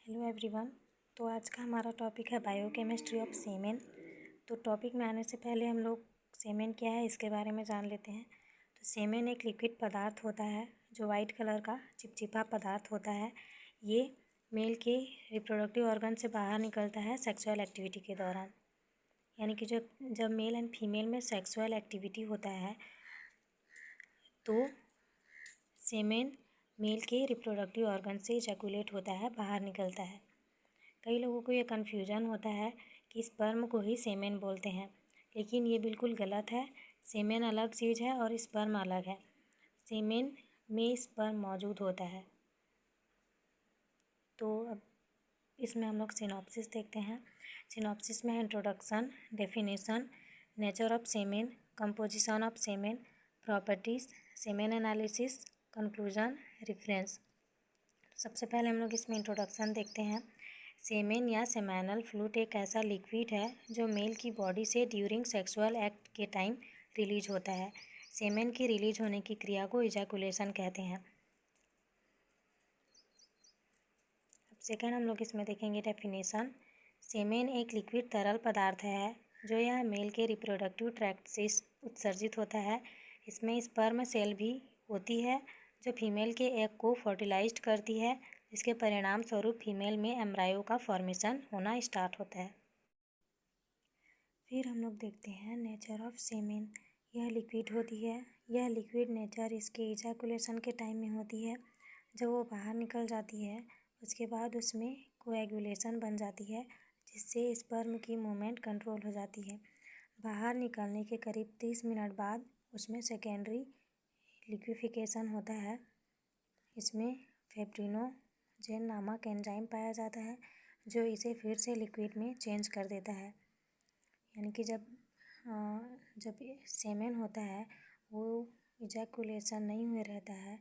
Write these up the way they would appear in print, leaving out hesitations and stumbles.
Hello everyone. तो आज का हमारा टॉपिक है बायोकेमिस्ट्री ऑफ सेमेन। तो टॉपिक में आने से पहले हम लोग सेमेन क्या है इसके बारे में जान लेते हैं। तो सेमेन एक लिक्विड पदार्थ होता है जो वाइट कलर का चिपचिपा पदार्थ होता है। ये मेल के रिप्रोडक्टिव ऑर्गन से बाहर निकलता है सेक्सुअल एक्टिविटी के दौरान। यानी कि जब मेल एंड फीमेल में सेक्सुअल एक्टिविटी होता है तो सेमेन मेल के रिप्रोडक्टिव ऑर्गन से इजैकुलेट होता है, बाहर निकलता है। कई लोगों को ये कन्फ्यूजन होता है कि स्पर्म को ही सेमेन बोलते हैं, लेकिन ये बिल्कुल गलत है। सेमेन अलग चीज़ है और स्पर्म अलग है। सेमेन में स्पर्म मौजूद होता है। तो अब इसमें हम लोग सिनॉप्सिस देखते हैं। सिनॉप्सिस में introduction, definition, nature of semen, composition of semen, properties, semen analysis, conclusion, reference. सबसे पहले हम लोग इसमें इंट्रोडक्शन देखते हैं। सेमेन या सेमेनल फ्लूइड एक ऐसा लिक्विड है जो मेल की बॉडी से ड्यूरिंग सेक्सुअल एक्ट के टाइम रिलीज होता है। सेमेन की रिलीज होने की क्रिया को इजैकुलेशन कहते हैं। अब सेकेंड हम लोग इसमें देखेंगे डेफिनेशन। सेमेन एक लिक्विड तरल पदार्थ है जो यह मेल के रिप्रोडक्टिव ट्रैक्ट से उत्सर्जित होता है। इसमें स्पर्म सेल भी होती है जो फीमेल के एग को फर्टिलाइज्ड करती है, जिसके परिणाम स्वरूप फीमेल में एम्ब्रायो का फॉर्मेशन होना स्टार्ट होता है। फिर हम लोग देखते हैं नेचर ऑफ सेमेन। यह लिक्विड होती है। यह लिक्विड नेचर इसके इजैकुलेशन के टाइम में होती है। जब वो बाहर निकल जाती है उसके बाद उसमें कोएगुलेशन बन जाती है, जिससे स्पर्म की मूवमेंट कंट्रोल हो जाती है। बाहर निकलने के करीब 30 मिनट बाद उसमें सेकेंडरी लिक्विफिकेशन होता है। इसमें फाइब्रिनोजेन नामक एंजाइम पाया जाता है जो इसे फिर से लिक्विड में चेंज कर देता है। यानी कि जब सेमेन होता है वो इजैकुलेशन नहीं हुए रहता है,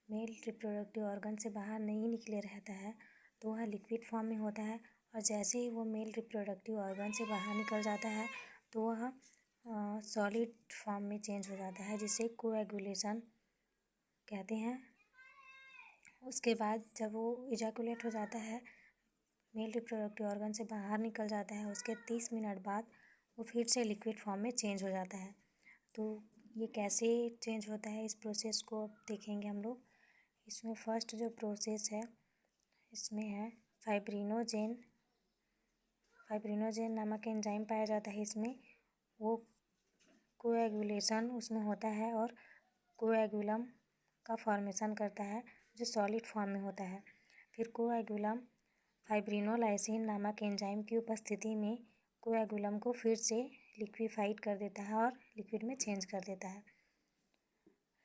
मेल रिप्रोडक्टिव ऑर्गन से बाहर नहीं निकले रहता है, तो वह लिक्विड फॉर्म में होता है। और जैसे ही वो मेल रिप्रोडक्टिव ऑर्गन से बाहर निकल जाता है तो वह सॉलिड फॉर्म में चेंज हो जाता है, जिसे कोएगुलेशन कहते हैं। उसके बाद जब वो इजैकुलेट हो जाता है, मेल रिप्रोडक्टिव ऑर्गन से बाहर निकल जाता है, उसके 30 मिनट बाद वो फिर से लिक्विड फॉर्म में चेंज हो जाता है। तो ये कैसे चेंज होता है इस प्रोसेस को अब देखेंगे हम लोग। इसमें फर्स्ट जो प्रोसेस है इसमें है फाइब्रिनोजेन नामक एंजाइम पाया जाता है। इसमें वो कोएगुलेशन उसमें होता है और कोएगुलम का फॉर्मेशन करता है जो सॉलिड फॉर्म में होता है। फिर कोएगुलम फाइब्रिनोलाइसिन नामक एंजाइम की उपस्थिति में कोएगुलम को फिर से लिक्विफाइड कर देता है और लिक्विड में चेंज कर देता है।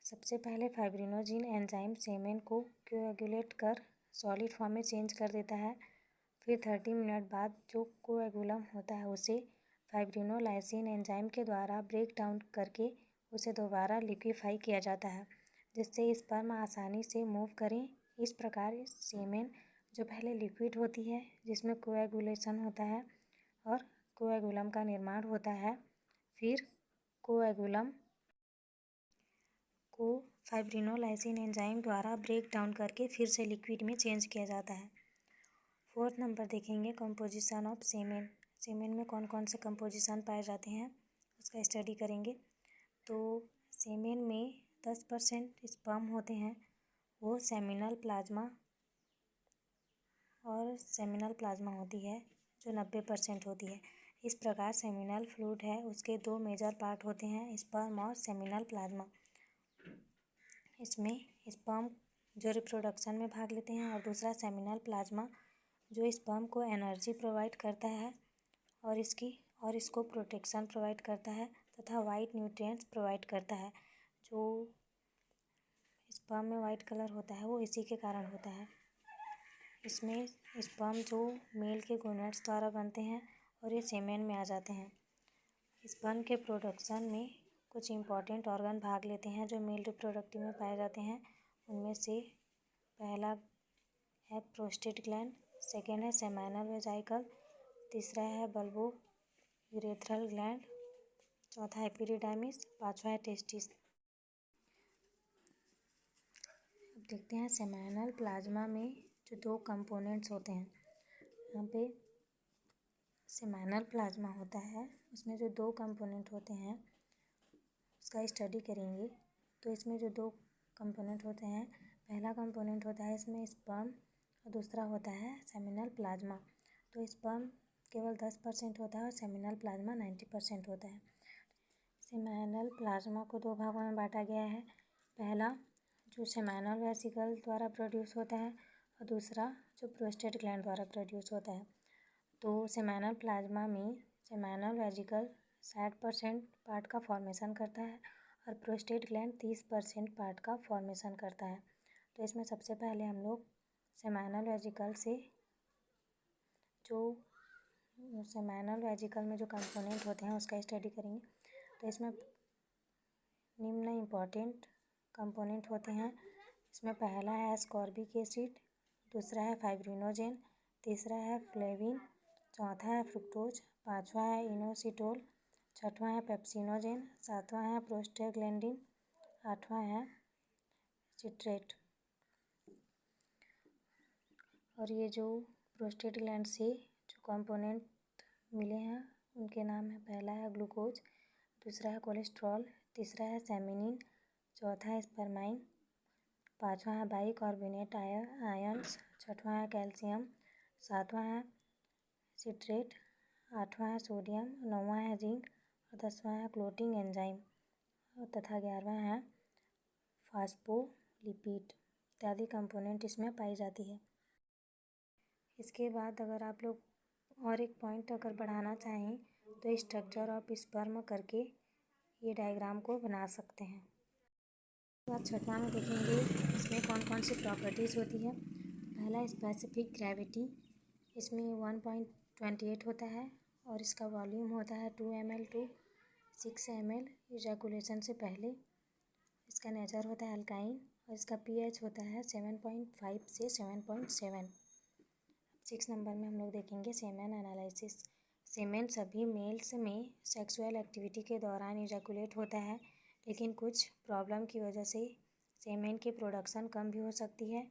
सबसे पहले फाइब्रिनोजिन एंजाइम सेमेन को कोएगुलेट कर सॉलिड फॉर्म में चेंज कर देता है। फिर 30 मिनट बाद जो कोएगुलम होता है उसे फाइब्रिनोलाइसिन एंजाइम के द्वारा ब्रेक डाउन करके उसे दोबारा लिक्विफाई किया जाता है, जिससे स्पर्म आसानी से मूव करें। इस प्रकार सेमेन जो पहले लिक्विड होती है जिसमें कोएगुलेशन होता है और कोएगुलम का निर्माण होता है, फिर कोएगुलम को फाइब्रिनोलाइसिन एंजाइम द्वारा ब्रेक डाउन करके फिर से लिक्विड में चेंज किया जाता है। फोर्थ नंबर देखेंगे कंपोजिशन ऑफ सेमेन। सेमेन में कौन कौन से कंपोजिशन पाए जाते हैं उसका स्टडी करेंगे। तो सेमेन में 10% स्पर्म होते हैं, वो सेमिनल प्लाज्मा होती है जो 90% होती है। इस प्रकार सेमिनल फ्लूइड है उसके 2 मेजर पार्ट होते हैं, स्पर्म और सेमिनल प्लाज्मा। इसमें स्पर्म जो रिप्रोडक्शन में भाग लेते हैं और दूसरा सेमिनल प्लाज्मा जो स्पर्म को एनर्जी प्रोवाइड करता है और इसको प्रोटेक्शन प्रोवाइड करता है तथा वाइट न्यूट्रिएंट्स प्रोवाइड करता है। जो स्पर्म में वाइट कलर होता है वो इसी के कारण होता है। इसमें स्पर्म जो मेल के गोनेड्स द्वारा बनते हैं और ये सेमेन में आ जाते हैं। स्पर्म के प्रोडक्शन में कुछ इम्पॉर्टेंट ऑर्गन भाग लेते हैं जो मेल रिप्रोडक्टिव में पाए जाते हैं। उनमें से पहला है प्रोस्टेट ग्लैंड, सेकेंड है सेमिनल वेजाइकल, तीसरा है बल्बो यूरेथ्रल ग्लैंड, चौथा है एपिडिडाइमिस, पांचवा है टेस्टिस। अब देखते हैं सेमिनल प्लाज्मा में जो 2 कंपोनेंट्स होते हैं। यहाँ पे सेमिनल प्लाज्मा होता है, उसमें जो 2 कंपोनेंट होते हैं उसका स्टडी करेंगे। तो इसमें जो 2 कंपोनेंट होते हैं, पहला कंपोनेंट होता है इसमें स्पर्म और दूसरा होता है सेमिनल प्लाज्मा। तो स्पर्म केवल 10% होता है और सेमिनल प्लाज्मा 90% होता है। सेमिनल प्लाज्मा को 2 भागों में बांटा गया है। पहला जो सेमिनल वेसिकल द्वारा प्रोड्यूस होता है और दूसरा जो प्रोस्टेट ग्लैंड द्वारा प्रोड्यूस होता है। तो सेमिनल प्लाज्मा में सेमिनल वेसिकल 60% पार्ट का फॉर्मेशन करता है और प्रोस्टेट ग्लैंड 30% पार्ट का फॉर्मेशन करता है। तो इसमें सबसे पहले हम लोग सेमिनल वेसिकल से जो सेमिनल वेसिकल में जो कंपोनेंट होते हैं उसका स्टडी करेंगे। तो इसमें निम्न इम्पॉर्टेंट कंपोनेंट होते हैं। इसमें पहला है एस्कॉर्बिक एसिड, दूसरा है फाइब्रिनोजेन, तीसरा है फ्लेविन, चौथा है फ्रुक्टोज, पांचवा है इनोसिटोल, छठवां है पेप्सिनोजेन, सातवां है प्रोस्टाग्लैंडिन, आठवां है सिट्रेट। और ये जो प्रोस्टेट ग्लैंड से जो कंपोनेंट मिले हैं उनके नाम है, पहला है ग्लूकोज, दूसरा है कोलेस्ट्रॉल, तीसरा है सेमिनिन, चौथा है स्पर्माइन, पांचवा है बाइकार्बोनेट आयंस, छठवां है कैल्शियम, सातवां है सिट्रेट, आठवां है सोडियम, नौवां है जिंक और 10वां है क्लोटिंग एंजाइम तथा 11वां है फास्फोलिपिड इत्यादि कंपोनेंट इसमें पाई जाती है। इसके बाद अगर आप लोग और एक पॉइंट अगर बढ़ाना चाहें तो स्ट्रक्चर ऑफ स्पर्म करके ये डायग्राम को बना सकते हैं। बाद छठवां में देखेंगे इसमें कौन कौन सी प्रॉपर्टीज़ होती है। पहला स्पेसिफिक ग्रेविटी, इसमें 1.28 होता है और इसका वॉल्यूम होता है 2 ml to 6 ml इजैकुलेशन से पहले। इसका नेचर होता है अल्काइन और इसका pH होता है 7.5 से 7.7। 6 नंबर में हम लोग देखेंगे सेमेन एनालिसिस। सेमेन सभी मेल्स में सेक्सुअल एक्टिविटी के दौरान इजैकुलेट होता है, लेकिन कुछ प्रॉब्लम की वजह से सेमेन की प्रोडक्शन कम भी हो सकती है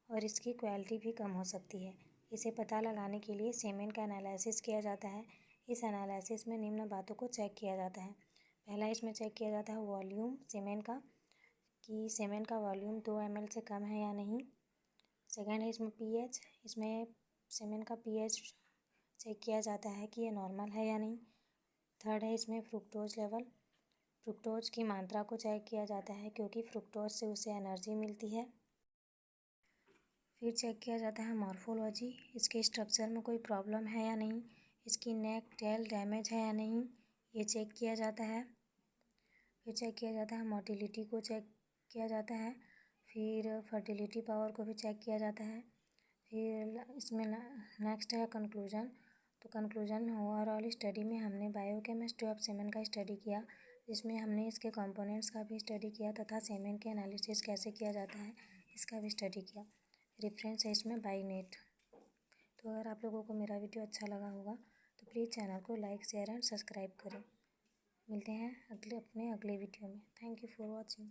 और इसकी क्वालिटी भी कम हो सकती है। इसे पता लगाने के लिए सेमेन का एनालिसिस किया जाता है। इस एनालिसिस में निम्न बातों को चेक किया जाता है। पहला इसमें चेक किया जाता है वॉल्यूम सेमेन का, कि सेमेन का वॉल्यूम 2 ml से कम है या नहीं। सेकेंड है इसमें pH, इसमें सेमेन का pH चेक किया जाता है कि ये नॉर्मल है या नहीं। थर्ड है इसमें फ्रुक्टोज लेवल, फ्रुक्टोज की मात्रा को चेक किया जाता है क्योंकि फ्रुक्टोज से उसे एनर्जी मिलती है। फिर चेक किया जाता है मॉर्फोलॉजी, इसके स्ट्रक्चर में कोई प्रॉब्लम है या नहीं, इसकी नेक टेल डैमेज है या नहीं, ये चेक किया जाता है। फिर चेक किया जाता है मोटिलिटी को चेक किया जाता है। फिर फर्टिलिटी पावर को भी चेक किया जाता है। फिर इसमें नेक्स्ट है कंक्लूजन। तो कंक्लूजन में ओवरऑल स्टडी में हमने बायोकेमिस्ट्री ऑफ सेमेन का स्टडी किया, जिसमें हमने इसके कंपोनेंट्स का भी स्टडी किया तथा सेमेन के एनालिसिस कैसे किया जाता है इसका भी स्टडी किया। रेफरेंस है इसमें बाईनेट। तो अगर आप लोगों को मेरा वीडियो अच्छा लगा होगा तो प्लीज़ चैनल को लाइक, शेयर एंड सब्सक्राइब करें। मिलते हैं अपने अगले वीडियो में। Thank you for watching.